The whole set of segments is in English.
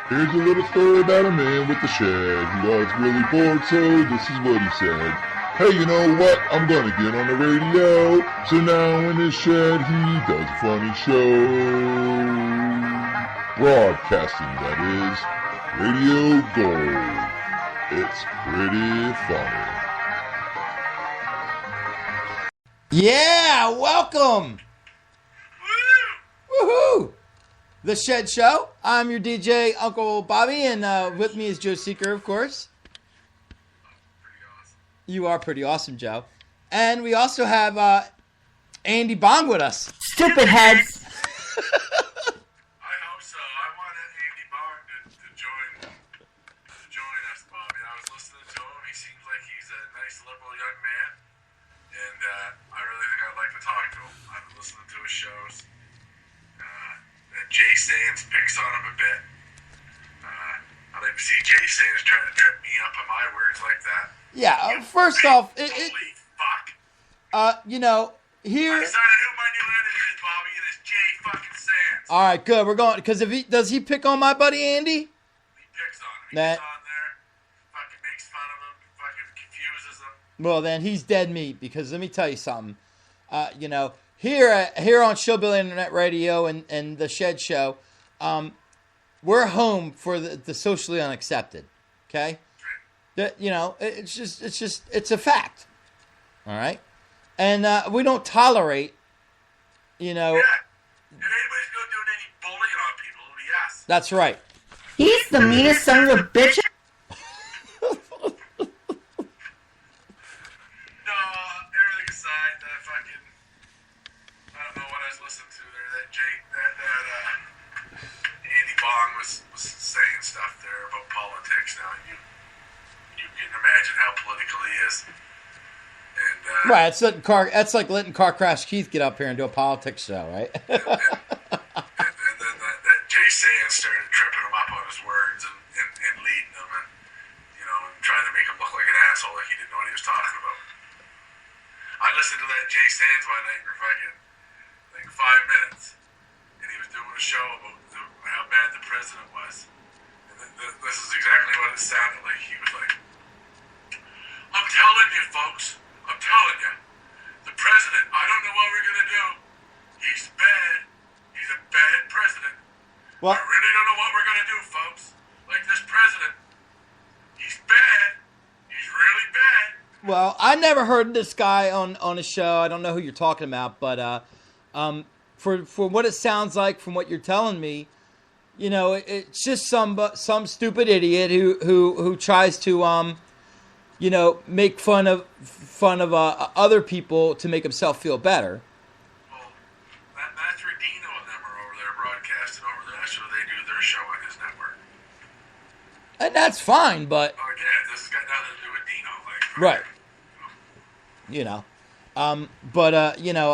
Here's a little story about a man with a shed. He was really bored, so this is what he said. Hey, you know what? I'm gonna get on the radio. So now in his shed, he does a funny show. Broadcasting, that is. Radio Gold. It's pretty funny. Yeah, welcome. Woohoo! The Shed Show. I'm your DJ, Uncle Bobby, and with me is Joe Seeker, of course. You are pretty awesome, Joe. And we also have Andy Bong with us. Stupid heads. I hope so. I want Andy Bong to join us, Bobby. I was listening to him. He seems like he's a nice, liberal young man, and I really think I'd like to talk to him. I've been listening to his shows. Jay Sands picks on him a bit. I'd like to see Jay Sands trying to trip me up on my words like that. Yeah, first off, holy fuck. you know, here. I decided who my new enemy is, Bobby, and it's Jay fucking Sands. All right, good. We're going because does he pick on my buddy Andy? He picks on him. He That- gets on there, fucking makes fun of him, fucking confuses him. Well, then he's dead meat because let me tell you something. You know, here on Showbill Internet Radio and the Shed Show, we're home for the socially unaccepted. Okay, that you know, it's a fact. All right, and we don't tolerate. You know, Yeah. If anybody's going to do any bullying on people, it'll be us. that's right. He's the meanest son of a bitch. No, everything aside, that fucking, I don't know what I was listening to there. That Andy Bong was saying stuff there about politics. Now you can imagine how political he is. And Right, that's like letting Car Crash Keith get up here and do a politics show, right? and then that Jay Sands started tripping him up on his words and leading him and and trying to make him look like an asshole, like he didn't know what he was talking about. I listened to that Jay Sands one night for fucking like 5 minutes, and he was doing a show about how bad the president was. And this is exactly what it sounded like. He was like, "I'm telling you, folks, I'm telling you, the president. I don't know what we're gonna do. He's bad. He's a bad president. Well, I really don't know what we're gonna do, folks. Like this president, he's bad. He's really bad." well, I never heard this guy on a show. I don't know who you're talking about, but for what it sounds like from what you're telling me, you know, it's just some stupid idiot who tries to you know, make fun of other people to make himself feel better. Well, that's Redino and them are over there broadcasting over there. That's where they do their show on his network. And that's fine, but Oh, again, this has got nothing to do with Dino. Like, right, you know, you know,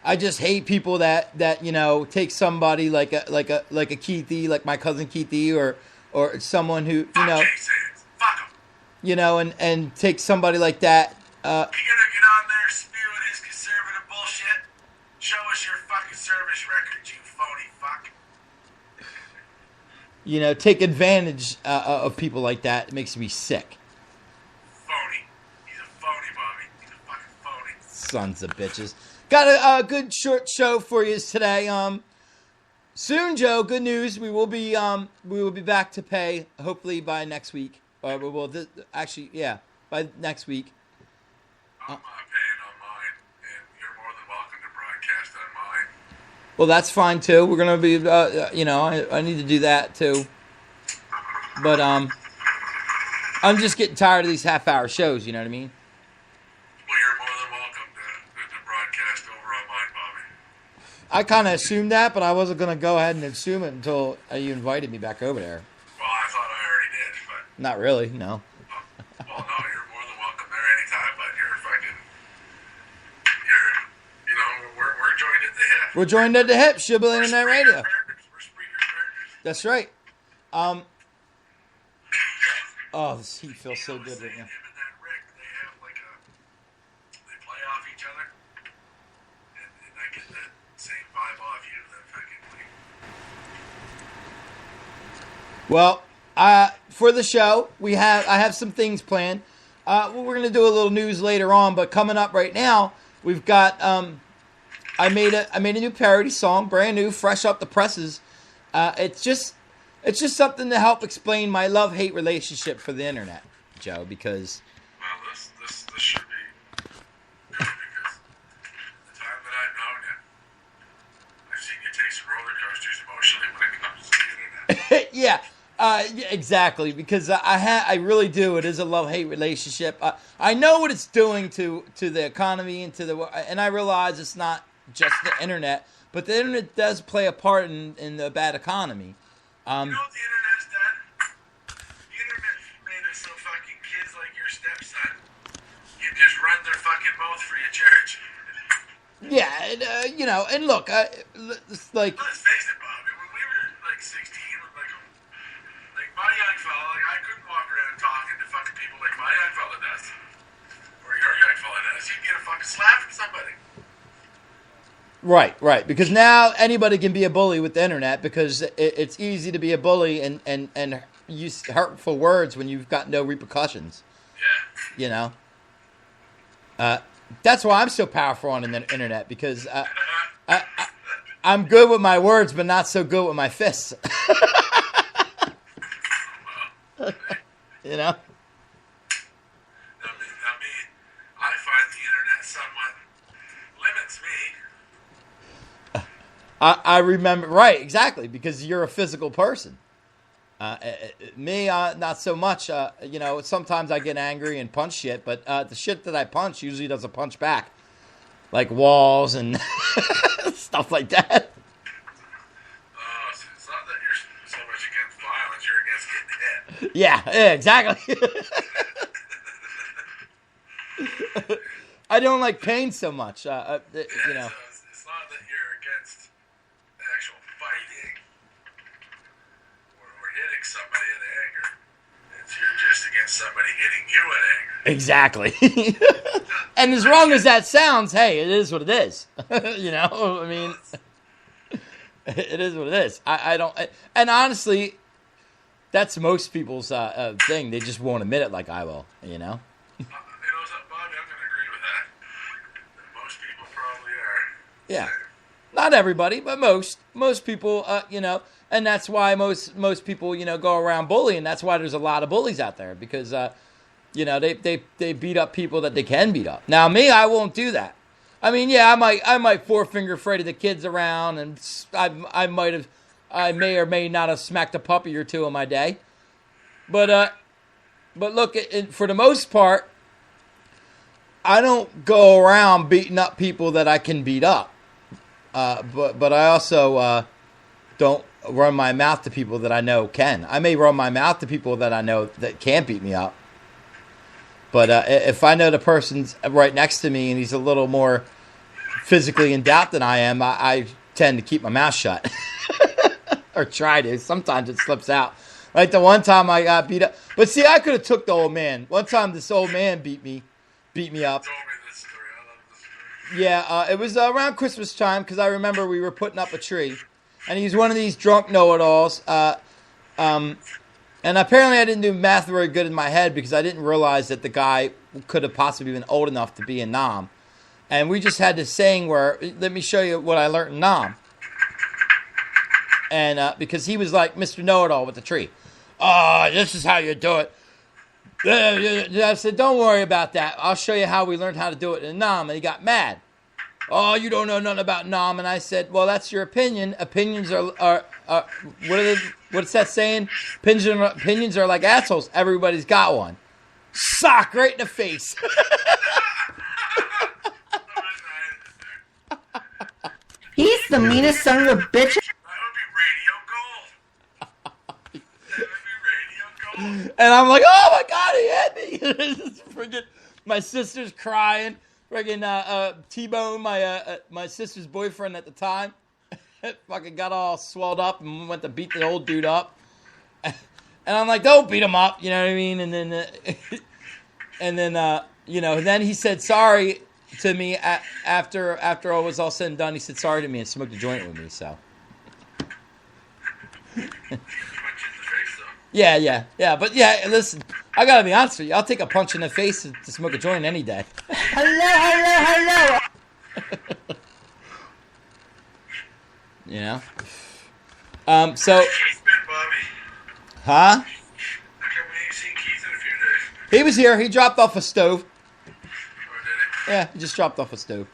I just hate people that you know take somebody like a Keithy, like my cousin Keithy, or someone who Fuck you know, Jay Sands. Fuck him. you know, and take somebody like that. You gonna get on there spewing his conservative bullshit? Show us your fucking service record, you phony fuck. You know, take advantage of people like that. It makes me sick. Phony. He's a phony, Bobby. He's a fucking phony. Sons of bitches. Got a good short show for you today. Soon, Joe. Good news. We will be back to pay. Hopefully by next week. Or we will actually, yeah, by next week. I'm not paying on mine, and you're more than welcome to broadcast on mine. Well, that's fine too. We're gonna be, you know, I need to do that too. But I'm just getting tired of these half-hour shows. You know what I mean? Well, you're more than welcome to broadcast over on mine, Bobby. I kind of assumed that, but I wasn't gonna go ahead and assume it until you invited me back over there. Well, I thought I already did, but Not really, no. well, no, you're more than welcome there anytime. But we're joined at the hip. We're joined at the hip, Showbill We're Internet Spreaker Radio. partners. We're Spreaker partners. That's right. Oh, this heat feels so good right now. Him and that Rick, they have they play off each other, and I get that same vibe off you. That fucking Well, for the show, I have some things planned. We're going to do a little news later on, but coming up right now, we've got I made a new parody song, brand new, fresh up the presses. It's just something to help explain my love-hate relationship for the internet, Joe, because Well, this should be good because the time that I've known you, I've seen you take some roller coasters emotionally when it comes to the internet. yeah, exactly. Because I really do. It is a love-hate relationship. I know what it's doing to the economy and and I realize it's not just the internet, but the internet does play a part in the bad economy. You know what the internet's done? The internet made us so fucking kids like your stepson can just run their fucking mouth for your church. Yeah, and, and look, it's like Let's face it, Bobby. When we were like 16, like my young fella, like I couldn't walk around talking to fucking people like my young fella does, or your young fella does. You'd get a fucking slap from somebody. right, because now anybody can be a bully with the internet because it's easy to be a bully and use hurtful words when you've got no repercussions. Yeah. That's why I'm so powerful on the internet because I'm good with my words, but not so good with my fists. You know. Now me, I find the internet somewhat limits me. I remember, right, exactly, because you're a physical person. Me, not so much. Sometimes I get angry and punch shit, but the shit that I punch usually doesn't punch back, like walls and stuff like that. Oh, so it's not that you're so much against violence, you're against getting hit. Yeah, exactly. I don't like pain so much. So it's not that you're against actual fighting or hitting somebody in anger. You're just against somebody hitting you in anger. Exactly. And as wrong as that sounds, hey, it is what it is. I mean, it is what it is. I don't, and honestly, that's most people's thing. They just won't admit it like I will, You know something, Bobby? I'm going to agree with that. Most people probably are. Yeah. Not everybody, but most people, and that's why most people, go around bullying. That's why there's a lot of bullies out there because, they beat up people that they can beat up. Now me, I won't do that. I mean, yeah, I might four-finger Freddy the kids around, and I may or may not have smacked a puppy or two in my day. But look, for the most part, I don't go around beating up people that I can beat up. But I also don't run my mouth to people that I know can. I may run my mouth to people that I know that can't beat me up. But if I know the person's right next to me and he's a little more physically in doubt than I am, I tend to keep my mouth shut. Or try to. Sometimes it slips out. Like the one time I got beat up. But see, I could have took the old man. One time this old man beat me up. Told me this story. I love this story. Yeah, it was around Christmas time because I remember we were putting up a tree. And he's one of these drunk know-it-alls. And apparently I didn't do math very good in my head because I didn't realize that the guy could have possibly been old enough to be a Nom. And we just had this saying where, let me show you what I learned in Nom. And because he was like Mr. Know-It-All with the tree. Oh, this is how you do it. I said, don't worry about that. I'll show you how we learned how to do it in Nom. And he got mad. Oh, you don't know nothing about Nom. And I said, well, that's your opinion. Opinions are what's that saying? Opinions are like assholes. Everybody's got one. Sock right in the face. He's the meanest son of a bitch. That would be radio gold. That would be radio gold. And I'm like, oh my God, he hit me. Friggin' my sister's crying. Friggin' T-Bone, my sister's boyfriend at the time, fucking got all swelled up and went to beat the old dude up. And I'm like, don't beat him up, you know what I mean? And then, then he said sorry to me after all was all said and done. He said sorry to me and smoked a joint with me. So. Punch in the face, though. Yeah. But yeah, listen, I gotta be honest with you. I'll take a punch in the face to smoke a joint any day. Hello. You know. Keith So, been, Bobby? huh? How come we ain't seen Keith in a few days? He was here. He dropped off a stove. Or did Yeah, he just dropped off a stove.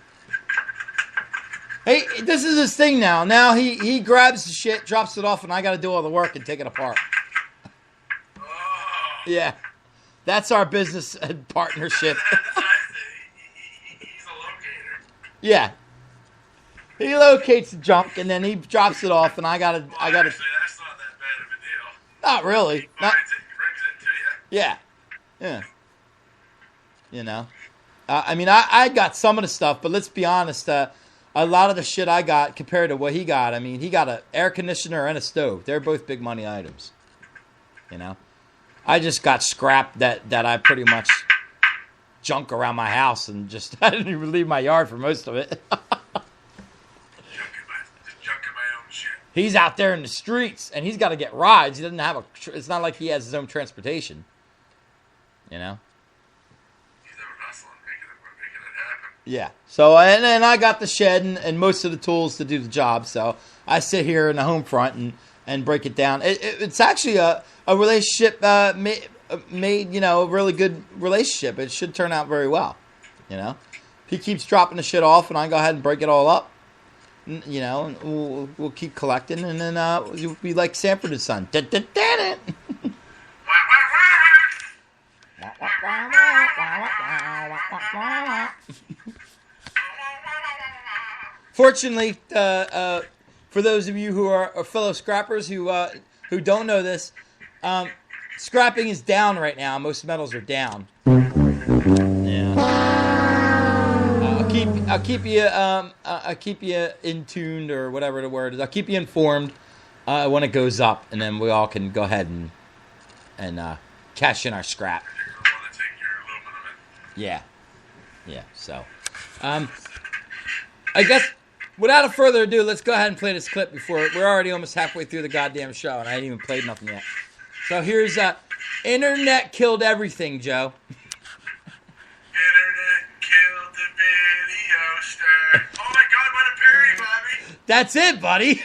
Hey, this is his thing now. Now he grabs the shit, drops it off, and I got to do all the work and take it apart. he? Oh. Yeah, that's our business and partnership. He's a locator. Yeah, he locates the junk and then he drops it off, and I gotta. Actually, that's not that bad of a deal. Not really. He Not. finds it and brings it to you. Yeah. You know, I mean, I got some of the stuff, but let's be honest. A lot of the shit I got compared to what he got, I mean, he got an air conditioner and a stove. They're both big money items. You know, I just got scrap that I pretty much junk around my house and just I didn't even leave my yard for most of it. Just junking my own shit. He's out there in the streets and he's got to get rides. He doesn't have it's not like he has his own transportation. You know. Yeah. So and I got the shed and most of the tools to do the job. So I sit here in the home front and break it down. It's actually a relationship made a really good relationship. It should turn out very well. You know, he keeps dropping the shit off, and I go ahead and break it all up. You know, and we'll keep collecting, and then we'll be like Sanford and Son. Fortunately, for those of you who are fellow scrappers who don't know this, scrapping is down right now. Most metals are down. Yeah. I'll keep you in tuned or whatever the word is. I'll keep you informed when it goes up, and then we all can go ahead and cash in our scrap. Yeah. So, I guess without further ado, let's go ahead and play this clip before we're already almost halfway through the goddamn show, and I ain't even played nothing yet. So here's Internet Killed Everything, Joe. Internet killed the video star. Oh my God, what a parody, Bobby! That's it, buddy.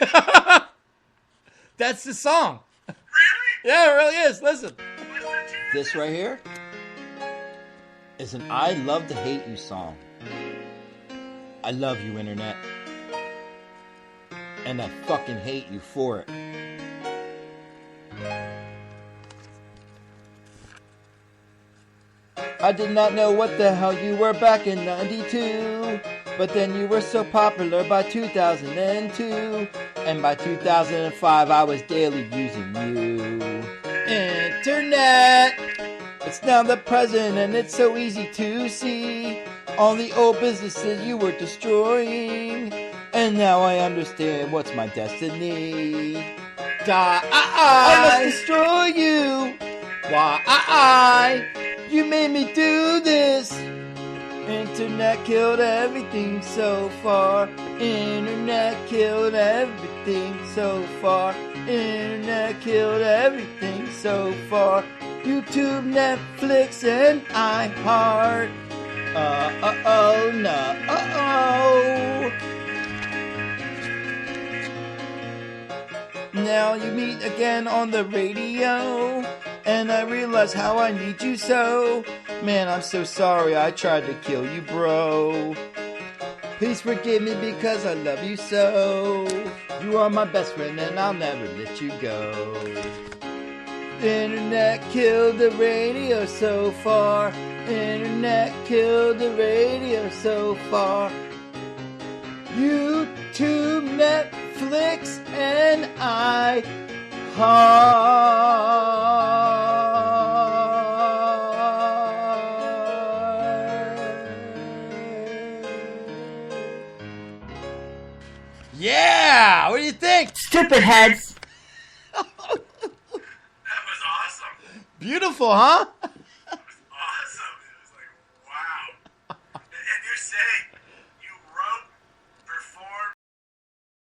That's the song. Really? Yeah, it really is. Listen. What's that tune? This right here is an I Love to Hate You song. I love you, Internet. And I fucking hate you for it. I did not know what the hell you were back in 92. But then you were so popular by 2002. And by 2005 I was daily using you. Internet, it's now the present and it's so easy to see all the old businesses you were destroying. And now I understand what's my destiny. I must destroy you. Why? You made me do this. Internet killed everything so far. Internet killed everything so far. Internet killed everything so far. YouTube, Netflix, and iHeart. Now you meet again on the radio, and I realize how I need you so. Man, I'm so sorry I tried to kill you, bro. Please forgive me because I love you so. You are my best friend and I'll never let you go. Internet killed the radio so far. Internet killed the radio so far. YouTube, Netflix, and Yeah! What do you think? Stupid heads. That was awesome. Beautiful, huh?